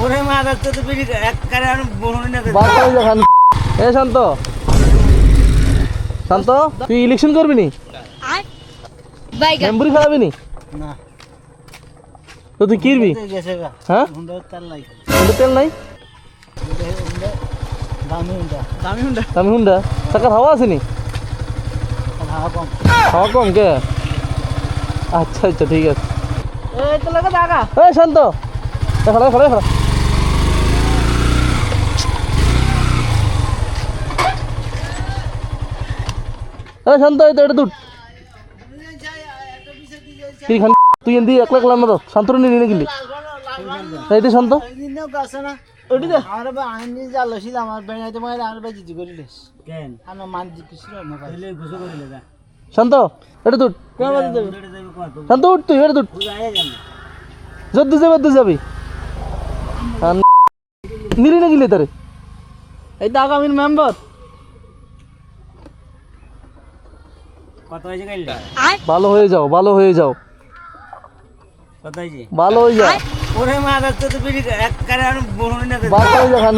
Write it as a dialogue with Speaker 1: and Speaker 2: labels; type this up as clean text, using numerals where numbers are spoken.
Speaker 1: ওরে মা যাচ্ছে তো বিড়ি এক কারে আর বহন না
Speaker 2: বাদ হয়ে যা খান। এ শান্ত শান্ত, তুই ইলেকশন করবি নি? মেম্বরি খেলাবি নি?
Speaker 1: না
Speaker 2: তো তুই কিরবি?
Speaker 1: গেছে গা
Speaker 2: হ্যাঁ,
Speaker 1: হুন্ডা তার লাই
Speaker 2: হুন্ডা তেল নাই?
Speaker 1: হুন্ডা দামি হুন্ডা
Speaker 2: দামি হুন্ডা চাকার হাওয়া আছে নি?
Speaker 1: হাওয়া কম
Speaker 2: হাওয়া কম কে? আচ্ছা আচ্ছা ঠিক আছে।
Speaker 1: এই তো লাগা জায়গা
Speaker 2: এই শান্ত, দেখা দেখা দেখা এই শান্ত, এই তো এটা দুধ তুই খান। তুই এমনি একলা একলা না তো শান্তর নিয়ে নিয়ে গেলি এই তো শান্ত।
Speaker 1: দিনেও গাছ না ওটি দে আমার বা আইনি যা লছিল আমার বেড়াইতে মানে আর বা জিজি করিলেস কেন আমার মান জিকিছিল না কইলে ঘুষো করিলে যা
Speaker 2: শান্ত, এটা দুধ
Speaker 1: কেমন দেবে
Speaker 2: শান্ত, উঠ তুই, এটা দুধ
Speaker 1: আয়া যান
Speaker 2: যদি যাবে তুই যাবি নিলি না গেলি তারে।
Speaker 1: এই তো আগামীর মেম্বার কত হয়েছে গাইলে
Speaker 2: ভালো হয়ে যাও, ভালো হয়ে যাও,
Speaker 1: কত হয়েছে
Speaker 2: ভালো হয়ে যাও।
Speaker 1: ওরে মা যাচ্ছে তো বিড়ি এক কারে আর বহন না
Speaker 2: বাদ হয়ে যা খান।